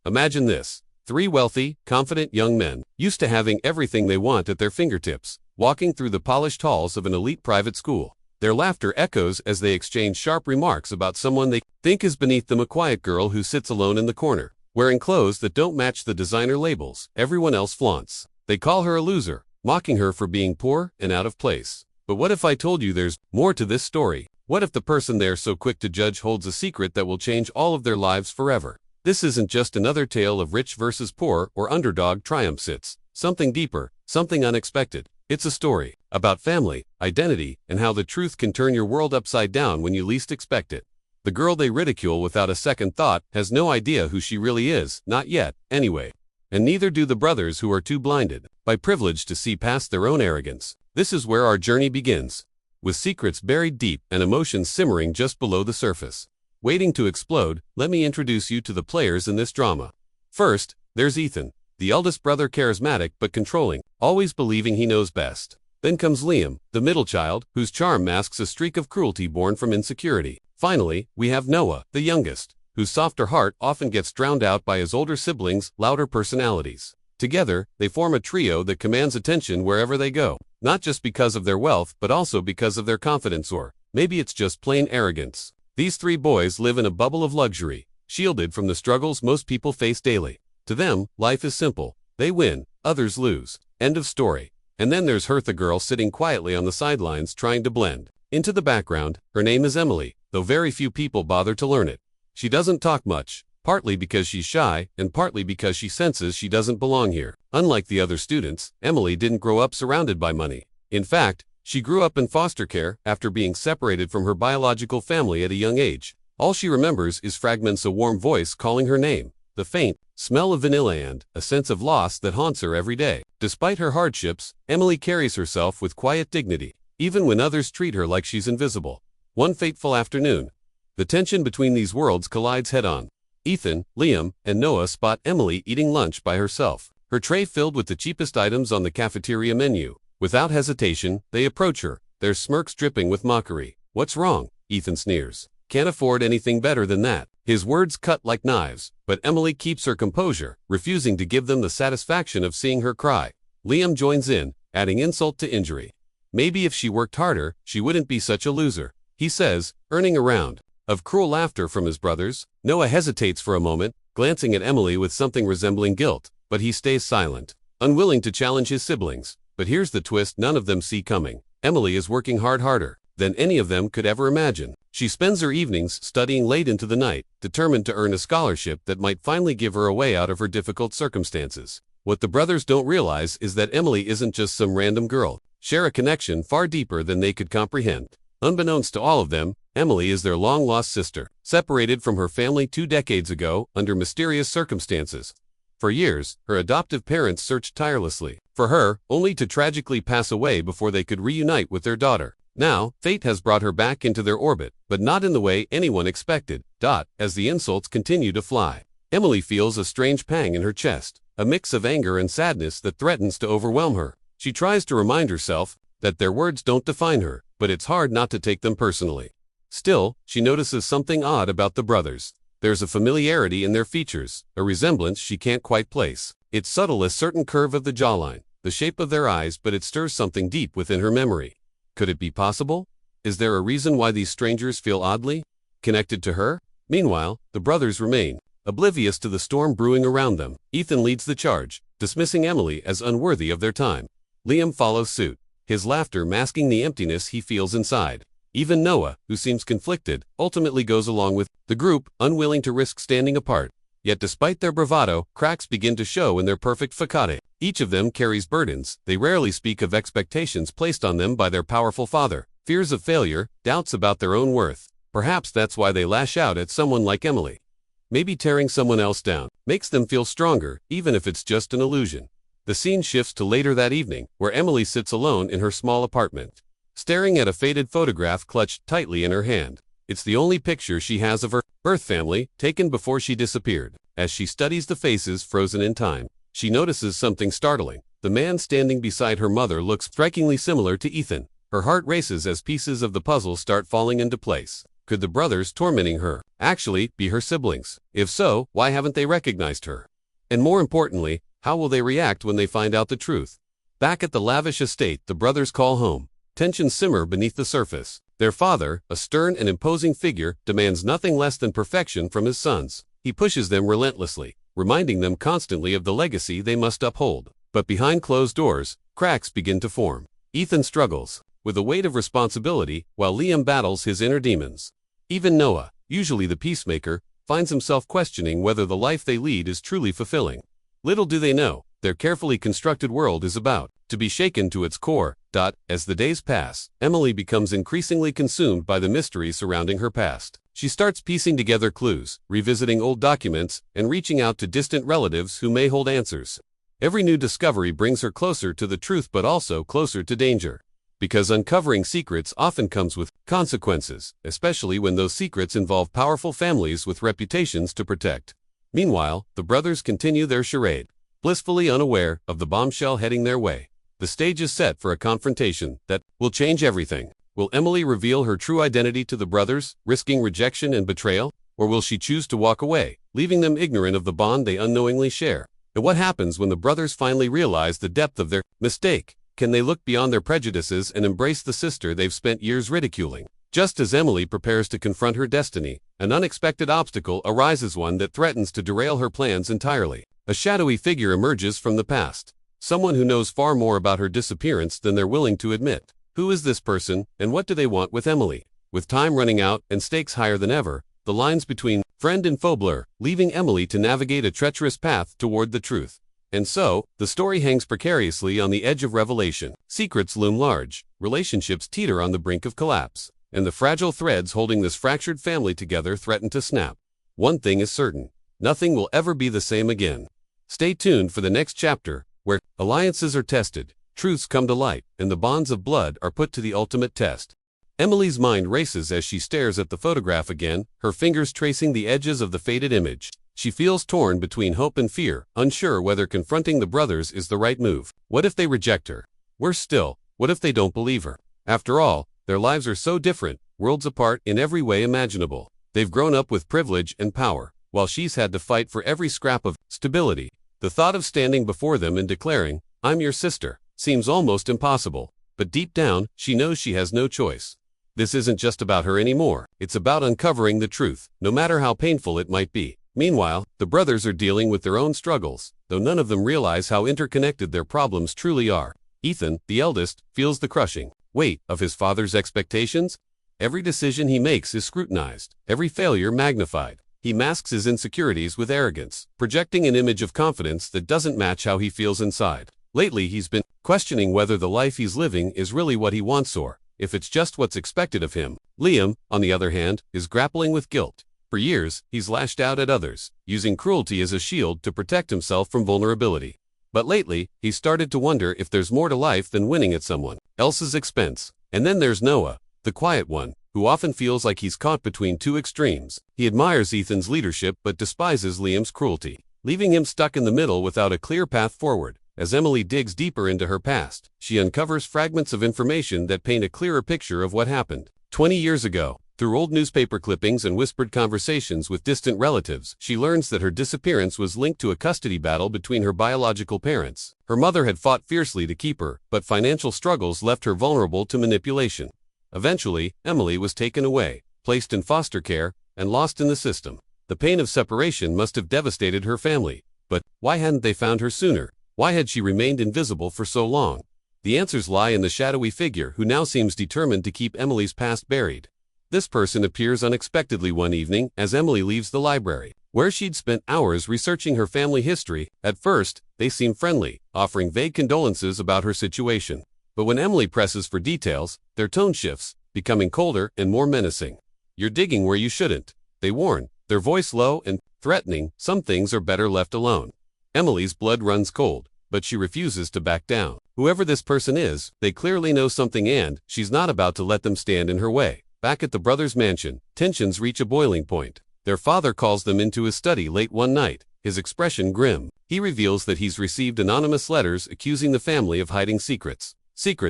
Imagine this. Three wealthy, confident young men, used to having everything they want at their fingertips, walking through the polished halls of an elite private school. Their laughter echoes as they exchange sharp remarks about someone they think is beneath them, a quiet girl who sits alone in the corner, wearing clothes that don't match the designer labels everyone else flaunts. They call her a loser, mocking her for being poor and out of place. But what if I told you there's more to this story? What if the person they're so quick to judge holds a secret that will change all of their lives forever? This isn't just another tale of rich versus poor or underdog triumphs. It's something deeper, something unexpected. It's a story about family, identity, and how the truth can turn your world upside down when you least expect it. The girl they ridicule without a second thought has no idea who she really is, not yet, anyway. And neither do the brothers, who are too blinded by privilege to see past their own arrogance. This is where our journey begins, with secrets buried deep and emotions simmering just below the surface. Waiting to explode, let me introduce you to the players in this drama. First, there's Ethan, the eldest brother, charismatic but controlling, always believing he knows best. Then comes Liam, the middle child, whose charm masks a streak of cruelty born from insecurity. Finally, we have Noah, the youngest, whose softer heart often gets drowned out by his older siblings' louder personalities. Together, they form a trio that commands attention wherever they go, not just because of their wealth but also because of their confidence, or maybe it's just plain arrogance. These three boys live in a bubble of luxury, shielded from the struggles most people face daily. To them, life is simple. They win, others lose. End of story. And then there's Hertha, girl sitting quietly on the sidelines trying to blend into the background. Her name is Emily, though very few people bother to learn it. She doesn't talk much, partly because she's shy and partly because she senses she doesn't belong here. Unlike the other students, Emily didn't grow up surrounded by money. In fact, she grew up in foster care after being separated from her biological family at a young age. All she remembers is fragments of a warm voice calling her name, the faint smell of vanilla, and a sense of loss that haunts her every day. Despite her hardships, Emily carries herself with quiet dignity, even when others treat her like she's invisible. One fateful afternoon, the tension between these worlds collides head-on. Ethan, Liam, and Noah spot Emily eating lunch by herself, her tray filled with the cheapest items on the cafeteria menu. Without hesitation, they approach her, their smirks dripping with mockery. "What's wrong?" Ethan sneers. "Can't afford anything better than that." His words cut like knives, but Emily keeps her composure, refusing to give them the satisfaction of seeing her cry. Liam joins in, adding insult to injury. "Maybe if she worked harder, she wouldn't be such a loser," he says, earning a round of cruel laughter from his brothers. Noah hesitates for a moment, glancing at Emily with something resembling guilt, but he stays silent, unwilling to challenge his siblings. But here's the twist none of them see coming. Emily is working harder than any of them could ever imagine. She spends her evenings studying late into the night, determined to earn a scholarship that might finally give her a way out of her difficult circumstances. What the brothers don't realize is that Emily isn't just some random girl. Share a connection far deeper than they could comprehend. Unbeknownst to all of them, Emily is their long-lost sister, separated from her family 2 decades ago under mysterious circumstances. For years, her adoptive parents searched tirelessly for her, only to tragically pass away before they could reunite with their daughter. Now, fate has brought her back into their orbit, but not in the way anyone expected. As the insults continue to fly, Emily feels a strange pang in her chest, a mix of anger and sadness that threatens to overwhelm her. She tries to remind herself that their words don't define her, but it's hard not to take them personally. Still, she notices something odd about the brothers. There's a familiarity in their features, a resemblance she can't quite place. It's subtle, a certain curve of the jawline, the shape of their eyes, but it stirs something deep within her memory. Could it be possible? Is there a reason why these strangers feel oddly connected to her? Meanwhile, the brothers remain oblivious to the storm brewing around them. Ethan leads the charge, dismissing Emily as unworthy of their time. Liam follows suit, his laughter masking the emptiness he feels inside. Even Noah, who seems conflicted, ultimately goes along with the group, unwilling to risk standing apart. Yet despite their bravado, cracks begin to show in their perfect facade. Each of them carries burdens. They rarely speak of expectations placed on them by their powerful father, fears of failure, doubts about their own worth. Perhaps that's why they lash out at someone like Emily. Maybe tearing someone else down makes them feel stronger, even if it's just an illusion. The scene shifts to later that evening, where Emily sits alone in her small apartment, staring at a faded photograph clutched tightly in her hand. It's the only picture she has of her birth family, taken before she disappeared. As she studies the faces frozen in time, she notices something startling. The man standing beside her mother looks strikingly similar to Ethan. Her heart races as pieces of the puzzle start falling into place. Could the brothers tormenting her actually be her siblings? If so, why haven't they recognized her? And more importantly, how will they react when they find out the truth? Back at the lavish estate, the brothers call home. Tensions simmer beneath the surface. Their father, a stern and imposing figure, demands nothing less than perfection from his sons. He pushes them relentlessly, reminding them constantly of the legacy they must uphold. But behind closed doors, cracks begin to form. Ethan struggles with the weight of responsibility while Liam battles his inner demons. Even Noah, usually the peacemaker, finds himself questioning whether the life they lead is truly fulfilling. Little do they know, their carefully constructed world is about to be shaken to its core. As the days pass, Emily becomes increasingly consumed by the mystery surrounding her past. She starts piecing together clues, revisiting old documents, and reaching out to distant relatives who may hold answers. Every new discovery brings her closer to the truth but also closer to danger. Because uncovering secrets often comes with consequences, especially when those secrets involve powerful families with reputations to protect. Meanwhile, the brothers continue their charade, blissfully unaware of the bombshell heading their way. The stage is set for a confrontation that will change everything. Will Emily reveal her true identity to the brothers, risking rejection and betrayal? Or will she choose to walk away, leaving them ignorant of the bond they unknowingly share? And what happens when the brothers finally realize the depth of their mistake? Can they look beyond their prejudices and embrace the sister they've spent years ridiculing? Just as Emily prepares to confront her destiny, an unexpected obstacle arises, one that threatens to derail her plans entirely. A shadowy figure emerges from the past. Someone who knows far more about her disappearance than they're willing to admit. Who is this person, and what do they want with Emily? With time running out and stakes higher than ever, the lines between friend and foe blur, leaving Emily to navigate a treacherous path toward the truth. And so, the story hangs precariously on the edge of revelation. Secrets loom large, relationships teeter on the brink of collapse, and the fragile threads holding this fractured family together threaten to snap. One thing is certain: nothing will ever be the same again. Stay tuned for the next chapter, where alliances are tested, truths come to light, and the bonds of blood are put to the ultimate test. Emily's mind races as she stares at the photograph again, her fingers tracing the edges of the faded image. She feels torn between hope and fear, unsure whether confronting the brothers is the right move. What if they reject her? Worse still, what if they don't believe her? After all, their lives are so different, worlds apart in every way imaginable. They've grown up with privilege and power, while she's had to fight for every scrap of stability. The thought of standing before them and declaring, "I'm your sister," seems almost impossible. But deep down, she knows she has no choice. This isn't just about her anymore. It's about uncovering the truth, no matter how painful it might be. Meanwhile, the brothers are dealing with their own struggles, though none of them realize how interconnected their problems truly are. Ethan, the eldest, feels the crushing weight of his father's expectations. Every decision he makes is scrutinized, every failure magnified. He masks his insecurities with arrogance, projecting an image of confidence that doesn't match how he feels inside. Lately, he's been questioning whether the life he's living is really what he wants or if it's just what's expected of him. Liam, on the other hand, is grappling with guilt. For years, he's lashed out at others, using cruelty as a shield to protect himself from vulnerability. But lately, he's started to wonder if there's more to life than winning at someone else's expense. And then there's Noah, the quiet one, who often feels like he's caught between two extremes. He admires Ethan's leadership but despises Liam's cruelty, leaving him stuck in the middle without a clear path forward. As Emily digs deeper into her past, she uncovers fragments of information that paint a clearer picture of what happened 20 years ago. Through old newspaper clippings and whispered conversations with distant relatives, she learns that her disappearance was linked to a custody battle between her biological parents. Her mother had fought fiercely to keep her, but financial struggles left her vulnerable to manipulation. Eventually, Emily was taken away, placed in foster care, and lost in the system. The pain of separation must have devastated her family. But why hadn't they found her sooner? Why had she remained invisible for so long? The answers lie in the shadowy figure who now seems determined to keep Emily's past buried. This person appears unexpectedly one evening as Emily leaves the library, where she'd spent hours researching her family history. At first, they seem friendly, offering vague condolences about her situation. But when Emily presses for details, their tone shifts, becoming colder and more menacing. "You're digging where you shouldn't," they warn, their voice low and threatening. "Some things are better left alone." Emily's blood runs cold, but she refuses to back down. Whoever this person is, they clearly know something, and she's not about to let them stand in her way. Back at the brothers' mansion, tensions reach a boiling point. Their father calls them into his study late one night, his expression grim. He reveals that he's received anonymous letters accusing the family of hiding secrets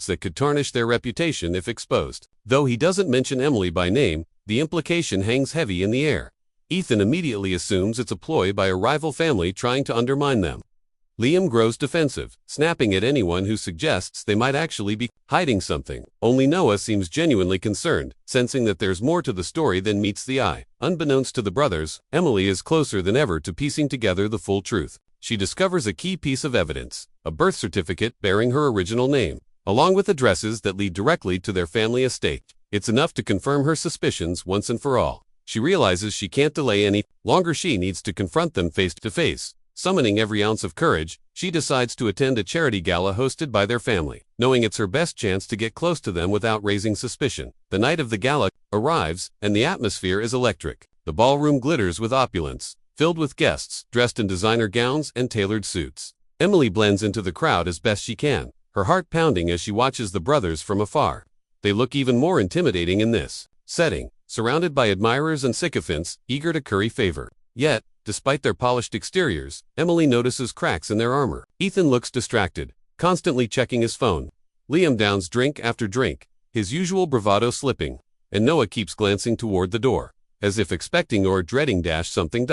that could tarnish their reputation if exposed. Though he doesn't mention Emily by name, The implication hangs heavy in the air. Ethan immediately assumes it's a ploy by a rival family trying to undermine them. Liam grows defensive, snapping at anyone who suggests they might actually be hiding something. Only Noah seems genuinely concerned, sensing that there's more to the story than meets the eye. Unbeknownst to the brothers, Emily is closer than ever to piecing together the full truth. She discovers a key piece of evidence, a birth certificate bearing her original name, along with addresses that lead directly to their family estate. It's enough to confirm her suspicions once and for all. She realizes she can't delay any longer. She needs to confront them face to face. Summoning every ounce of courage, she decides to attend a charity gala hosted by their family, knowing it's her best chance to get close to them without raising suspicion. The night of the gala arrives, and the atmosphere is electric. The ballroom glitters with opulence, filled with guests dressed in designer gowns and tailored suits. Emily blends into the crowd as best she can, her heart pounding as she watches the brothers from afar. They look even more intimidating in this setting, surrounded by admirers and sycophants eager to curry favor. Yet, despite their polished exteriors, Emily notices cracks in their armor. Ethan looks distracted, constantly checking his phone. Liam downs drink after drink, his usual bravado slipping, and Noah keeps glancing toward the door, as if expecting or dreading something.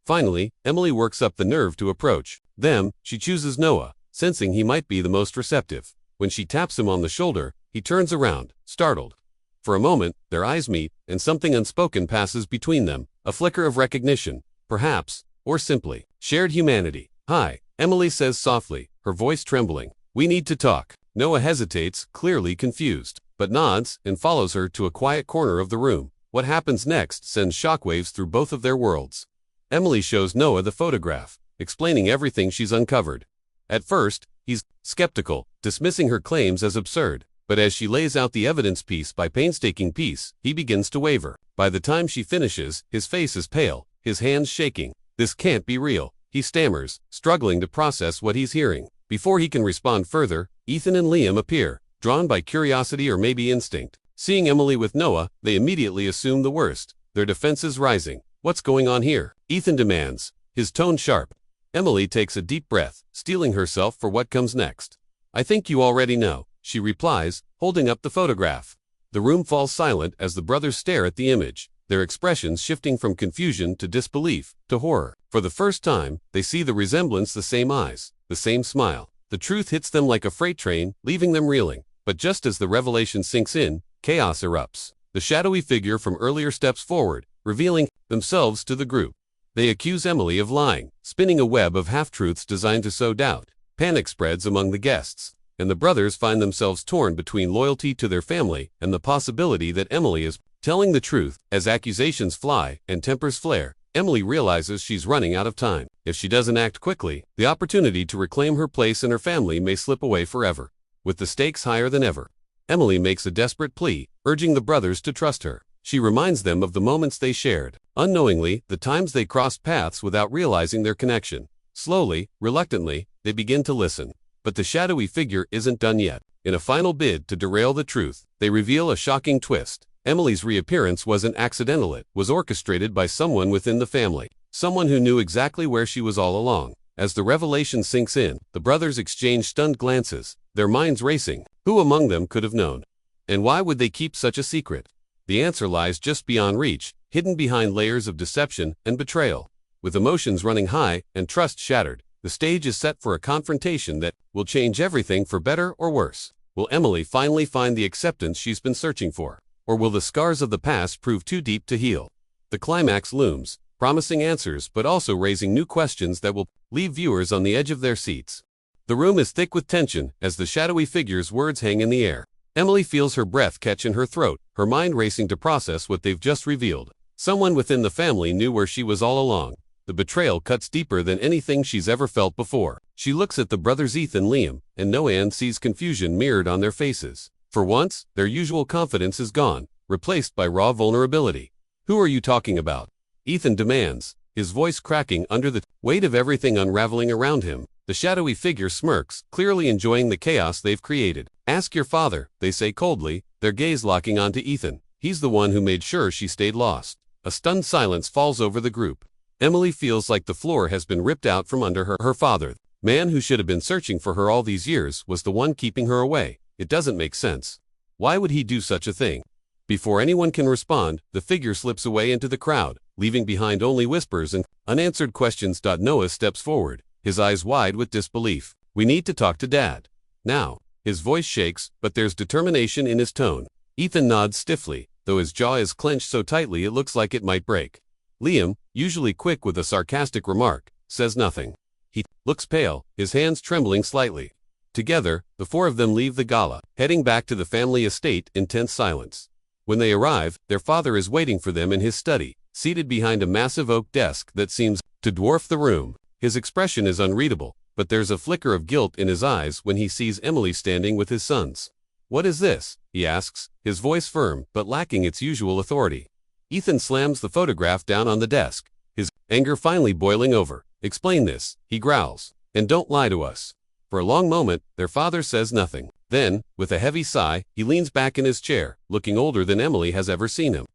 Finally, Emily works up the nerve to approach them. She chooses Noah, sensing he might be the most receptive. When she taps him on the shoulder, he turns around, startled. For a moment, their eyes meet, and something unspoken passes between them, a flicker of recognition, perhaps, or simply shared humanity. "Hi," Emily says softly, her voice trembling. "We need to talk." Noah hesitates, clearly confused, but nods and follows her to a quiet corner of the room. What happens next sends shockwaves through both of their worlds. Emily shows Noah the photograph, explaining everything she's uncovered. At first, he's skeptical, dismissing her claims as absurd. But as she lays out the evidence piece by painstaking piece, he begins to waver. By the time she finishes, his face is pale, his hands shaking. "This can't be real," he stammers, struggling to process what he's hearing. Before he can respond further, Ethan and Liam appear, drawn by curiosity or maybe instinct. Seeing Emily with Noah, they immediately assume the worst, their defenses rising. "What's going on here?" Ethan demands, his tone sharp. Emily takes a deep breath, steeling herself for what comes next. "I think you already know," she replies, holding up the photograph. The room falls silent as the brothers stare at the image, their expressions shifting from confusion to disbelief to horror. For the first time, they see the resemblance, the same eyes, the same smile. The truth hits them like a freight train, leaving them reeling. But just as the revelation sinks in, chaos erupts. The shadowy figure from earlier steps forward, revealing themselves to the group. They accuse Emily of lying, spinning a web of half-truths designed to sow doubt. Panic spreads among the guests, and the brothers find themselves torn between loyalty to their family and the possibility that Emily is telling the truth. As accusations fly and tempers flare, Emily realizes she's running out of time. If she doesn't act quickly, the opportunity to reclaim her place in her family may slip away forever. With the stakes higher than ever, Emily makes a desperate plea, urging the brothers to trust her. She reminds them of the moments they shared, unknowingly, the times they crossed paths without realizing their connection. Slowly, reluctantly, they begin to listen. But the shadowy figure isn't done yet. In a final bid to derail the truth, they reveal a shocking twist. Emily's reappearance wasn't accidental. It was orchestrated by someone within the family, someone who knew exactly where she was all along. As the revelation sinks in, the brothers exchange stunned glances, their minds racing. Who among them could have known? And why would they keep such a secret? The answer lies just beyond reach, hidden behind layers of deception and betrayal. With emotions running high and trust shattered, the stage is set for a confrontation that will change everything for better or worse. Will Emily finally find the acceptance she's been searching for? Or will the scars of the past prove too deep to heal? The climax looms, promising answers but also raising new questions that will leave viewers on the edge of their seats. The room is thick with tension as the shadowy figure's words hang in the air. Emily feels her breath catch in her throat, her mind racing to process what they've just revealed. Someone within the family knew where she was all along. The betrayal cuts deeper than anything she's ever felt before. She looks at the brothers Ethan, Liam, and Noah and sees confusion mirrored on their faces. For once, their usual confidence is gone, replaced by raw vulnerability. "Who are you talking about?" Ethan demands, his voice cracking under the weight of everything unraveling around him. The shadowy figure smirks, clearly enjoying the chaos they've created. "Ask your father," they say coldly, their gaze locking onto Ethan. He's the one who made sure she stayed lost. A stunned silence falls over the group. Emily feels like the floor has been ripped out from under her. Her father, man who should have been searching for her all these years, was the one keeping her away. It doesn't make sense. Why would he do such a thing? Before anyone can respond, the figure slips away into the crowd, leaving behind only whispers and unanswered questions. Noah steps forward, his eyes wide with disbelief. "We need to talk to Dad. Now." His voice shakes, but there's determination in his tone. Ethan nods stiffly, though his jaw is clenched so tightly it looks like it might break. Liam, usually quick with a sarcastic remark, says nothing. He looks pale, his hands trembling slightly. Together, the four of them leave the gala, heading back to the family estate in tense silence. When they arrive, their father is waiting for them in his study, seated behind a massive oak desk that seems to dwarf the room. His expression is unreadable, but there's a flicker of guilt in his eyes when he sees Emily standing with his sons. "What is this?" he asks, his voice firm but lacking its usual authority. Ethan slams the photograph down on the desk, his anger finally boiling over. "Explain this," he growls, "and don't lie to us." For a long moment, their father says nothing. Then, with a heavy sigh, he leans back in his chair, looking older than Emily has ever seen him.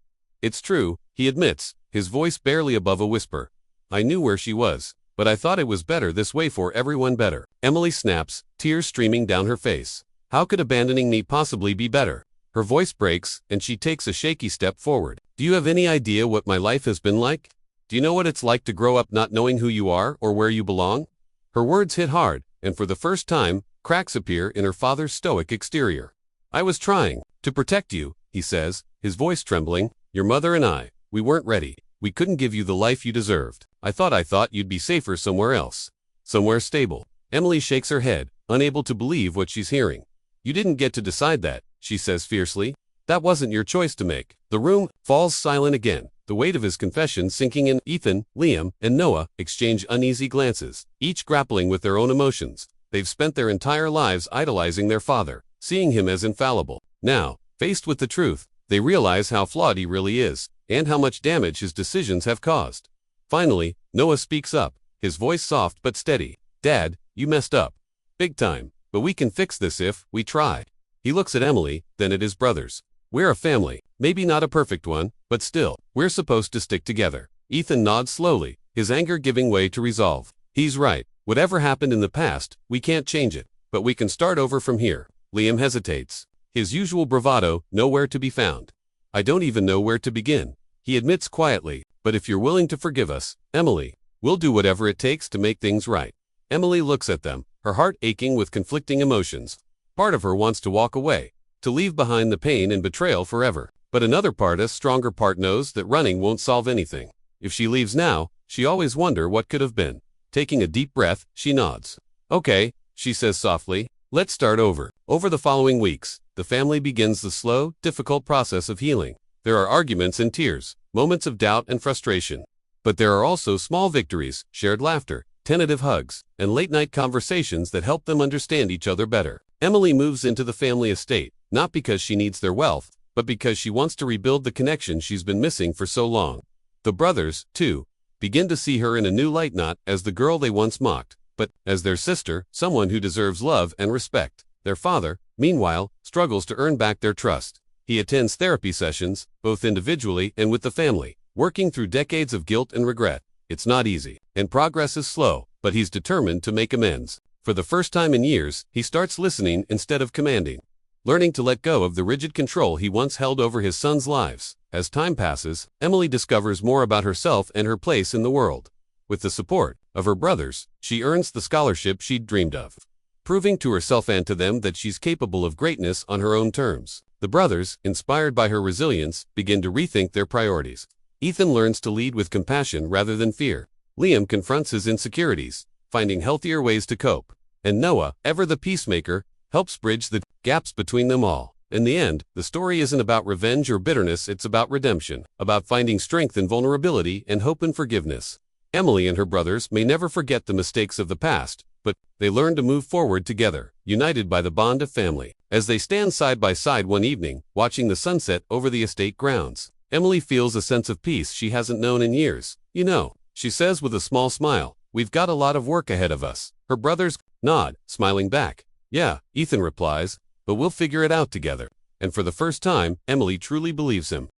"It's true," he admits, his voice barely above a whisper. "I knew where she was, but I thought it was better this way for everyone better." Emily snaps, tears streaming down her face. "How could abandoning me possibly be better?" Her voice breaks, and she takes a shaky step forward. "Do you have any idea what my life has been like? Do you know what it's like to grow up not knowing who you are or where you belong?" Her words hit hard, and for the first time, cracks appear in her father's stoic exterior. "I was trying to protect you," he says, his voice trembling. "Your mother and I, we weren't ready. We couldn't give you the life you deserved. I thought you'd be safer somewhere else. Somewhere stable." Emily shakes her head, unable to believe what she's hearing. "You didn't get to decide that," she says fiercely. "That wasn't your choice to make." The room falls silent again, the weight of his confession sinking in. Ethan, Liam, and Noah exchange uneasy glances, each grappling with their own emotions. They've spent their entire lives idolizing their father, seeing him as infallible. Now, faced with the truth, they realize how flawed he really is, and how much damage his decisions have caused. Finally, Noah speaks up, his voice soft but steady. "Dad, you messed up. Big time, but we can fix this if we try." He looks at Emily, then at his brothers. "We're a family, maybe not a perfect one, but still, we're supposed to stick together." Ethan nods slowly, his anger giving way to resolve. He's right. Whatever happened in the past, we can't change it, but we can start over from here. Liam hesitates, his usual bravado nowhere to be found. "I don't even know where to begin," he admits quietly, "but if you're willing to forgive us, Emily, we'll do whatever it takes to make things right." Emily looks at them, her heart aching with conflicting emotions. Part of her wants to walk away, to leave behind the pain and betrayal forever. But another part, a stronger part, knows that running won't solve anything. If she leaves now, she always wonder what could have been. Taking a deep breath, she nods. "Okay," she says softly, "let's start over." Over the following weeks, the family begins the slow, difficult process of healing. There are arguments and tears, moments of doubt and frustration. But there are also small victories, shared laughter, tentative hugs, and late-night conversations that help them understand each other better. Emily moves into the family estate, not because she needs their wealth, but because she wants to rebuild the connection she's been missing for so long. The brothers, too, begin to see her in a new light, not as the girl they once mocked, but as their sister, someone who deserves love and respect. Their father, meanwhile, struggles to earn back their trust. He attends therapy sessions, both individually and with the family, working through decades of guilt and regret. It's not easy, and progress is slow, but he's determined to make amends. For the first time in years, he starts listening instead of commanding, learning to let go of the rigid control he once held over his sons' lives. As time passes, Emily discovers more about herself and her place in the world. With the support of her brothers, she earns the scholarship she'd dreamed of, proving to herself and to them that she's capable of greatness on her own terms. The brothers, inspired by her resilience, begin to rethink their priorities. Ethan learns to lead with compassion rather than fear. Liam confronts his insecurities, finding healthier ways to cope. And Noah, ever the peacemaker, helps bridge the gaps between them all. In the end, the story isn't about revenge or bitterness, it's about redemption, about finding strength in vulnerability and hope in forgiveness. Emily and her brothers may never forget the mistakes of the past, but they learn to move forward together, united by the bond of family. As they stand side by side one evening, watching the sunset over the estate grounds, Emily feels a sense of peace she hasn't known in years. "You know," she says with a small smile, "we've got a lot of work ahead of us." Her brothers nod, smiling back. "Yeah," Ethan replies, "but we'll figure it out together." And for the first time, Emily truly believes him.